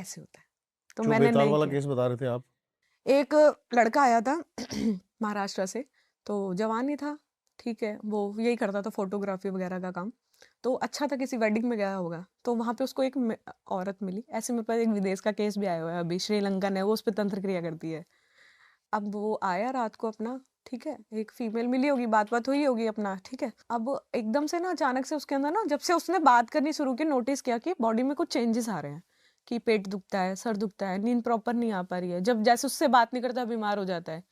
ऐसे होता है। तो जो मैंने बेताल नहीं वाला किया। केस बता रहे थे आप? एक लड़का आया था महाराष्ट्र से, तो जवान ही था, ठीक है, वो यही करता था फोटोग्राफी वगैरह का काम। तो अच्छा था, किसी वेडिंग में गया होगा, तो वहां पे उसको एक औरत मिली। ऐसे मेरे पास एक विदेश का केस भी आया हुआ है अभी, श्रीलंकन है वो, उस पर तंत्र क्रिया करती है। अब वो आया रात को अपना, ठीक है, एक फीमेल मिली होगी, बात बात हुई होगी अपना, ठीक है। अब एकदम से ना अचानक से उसके अंदर ना, जब से उसने बात करनी शुरू की, नोटिस किया कि बॉडी में कुछ चेंजेस आ रहे हैं, कि पेट दुखता है, सर दुखता है, नींद प्रॉपर नहीं आ पा रही है, जब जैसे उससे बात नहीं करता बीमार हो जाता है,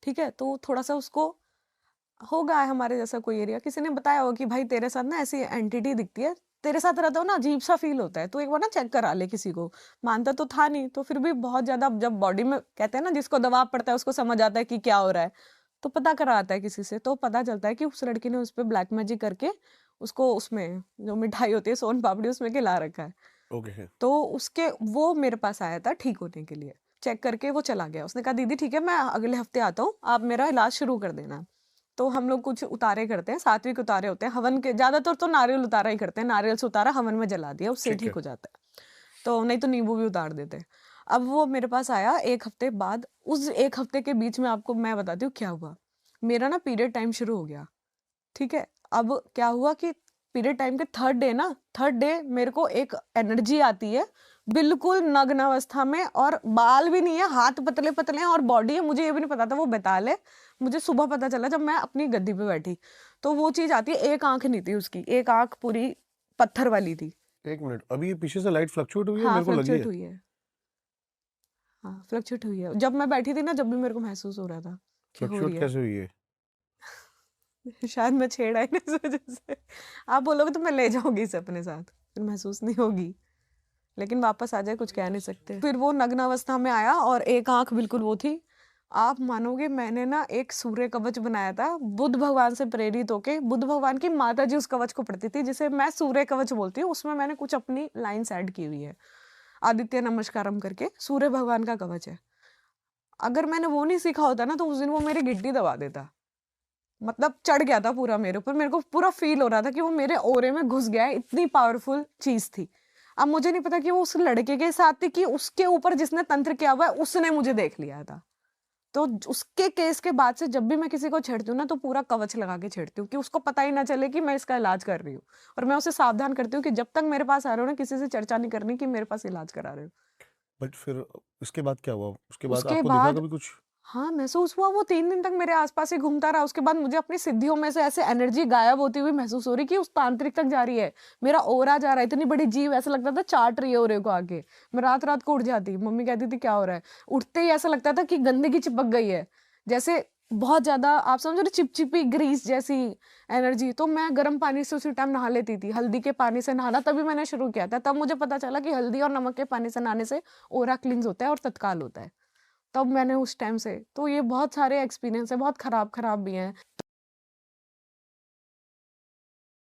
ठीक है। तो थोड़ा सा उसको होगा हमारे जैसा कोई एरिया, किसी ने बताया होगा कि भाई तेरे साथ ना ऐसी एंटिटी दिखती है, तेरे साथ रहता हो ना अजीब सा फील होता है, तो एक बार ना चेक करा ले किसी को। मानता तो था नहीं, तो फिर भी बहुत ज्यादा जब बॉडी में कहते हैं ना जिसको दबाव पड़ता है उसको समझ आता है कि क्या हो रहा है, तो पता करा आता है किसी से, तो पता चलता है कि उस लड़की ने उस पर ब्लैक मैजिक करके उसको, उसमें जो मिठाई होती है सोन पापड़ी, उसमें खिला रखा है। ओके। तो उसके वो मेरे पास आया था ठीक होने के लिए, चेक करके वो चला गया। उसने कहा दीदी ठीक है, मैं अगले हफ्ते आता हूँ, आप मेरा इलाज शुरू कर देना। तो हम लोग कुछ उतारे करते हैं, सात्विक उतारे होते हैं, हवन के ज्यादातर तो नारियल उतारा ही करते हैं, नारियल से उतारा हवन में जला दिया, उससे ठीक ठीक है। हो जाता है। तो नहीं तो नींबू भी उतार देते हैं। अब वो मेरे पास आया एक हफ्ते बाद, उस एक हफ्ते के बीच में आपको मैं बताती हूँ क्या हुआ। मेरा ना पीरियड टाइम शुरू हो गया, ठीक है। अब क्या हुआ कि पीरियड टाइम के थर्ड डे ना, थर्ड डे मेरे को एक एनर्जी आती है, बिल्कुल नग्न अवस्था में, और बाल भी नहीं है, हाथ पतले पतले हैं और बॉडी है, मुझे ये भी नहीं पता था वो बेताल है। मुझे सुबह पता चला जब मैं अपनी गद्दी पे बैठी, तो वो चीज आती है। एक आंख नहीं थी उसकी, एक आंख पूरी पत्थर वाली थी। एक मिनट, अभी ये पीछे से लाइट फ्लक्चुएट हुई है, हाँ मेरे को लगी फ्लक्चुएट है। हुई है। हाँ फ्लक्चुएट हुई है, जब मैं बैठी थी ना, जब भी मेरे को महसूस हो रहा था कि हो फ्लक्चुएट रही है। कैसे हुई है? शायद मैं छेड़ा ही नहीं इस वजह से। आप बोलोगे तो मैं ले जाऊंगी इसे अपने साथ, फिर महसूस नहीं होगी, लेकिन वापस आ जाए कुछ कह नहीं सकते। फिर वो नग्न अवस्था में आया और एक आंख बिल्कुल वो थी। आप मानोगे, मैंने ना एक सूर्य कवच बनाया था बुद्ध भगवान से प्रेरित होके। बुद्ध भगवान की माता जी उस कवच को पढ़ती थी, जिसे मैं सूर्य कवच बोलती हूँ। उसमें मैंने कुछ अपनी लाइन्स ऐड की हुई है, आदित्य नमस्कारम करके सूर्य भगवान का कवच है। अगर मैंने वो नहीं सीखा होता ना, तो उस दिन वो मेरी गिड्डी दबा देता। मतलब चढ़ गया था पूरा मेरे ऊपर, मेरे को पूरा फील हो रहा था कि वो मेरे ओरे में घुस गया है, इतनी पावरफुल चीज थी। अब मुझे नहीं पता कि वो उस लड़के के साथ थी कि उसके ऊपर जिसने तंत्र किया हुआ है उसने मुझे देख लिया था। तो उसके केस के बाद से जब भी मैं किसी को छेड़ती हूँ ना, तो पूरा कवच लगा के छेड़ती हूँ कि उसको पता ही ना चले कि मैं इसका इलाज कर रही हूँ। और मैं उसे सावधान करती हूँ कि जब तक मेरे पास आ रहे हो ना, किसी से चर्चा नहीं करनी कि मेरे पास इलाज करा रहे हो। बट फिर इसके बाद क्या हुआ? उसके बाद उसके आपको दिखा बाद कभी कुछ? हाँ महसूस हुआ, वो 3 दिन तक मेरे आसपास ही घूमता रहा। उसके बाद मुझे अपनी सिद्धियों में से ऐसे एनर्जी गायब होती हुई महसूस हो रही कि उस तांत्रिक तक जा रही है, मेरा ओरा जा रहा है। इतनी बड़ी जीव, ऐसा लगता था चाट रही है ओरे को आके। मैं रात रात को उठ जाती, मम्मी कहती थी क्या हो रहा है। उठते ही ऐसा लगता था कि गंदगी चिपक गई है, जैसे बहुत ज्यादा, आप समझो ना, चिपचिपी ग्रीस जैसी एनर्जी। तो मैं गर्म पानी से उसी टाइम नहा लेती थी, हल्दी के पानी से नहाना तभी मैंने शुरू किया था। तब मुझे पता चला कि हल्दी और नमक के पानी से नहाने से ओरा क्लींस होता है और तत्काल होता है। तब मैंने उस टाइम से, तो ये बहुत सारे एक्सपीरियंस है, बहुत खराब खराब भी हैं।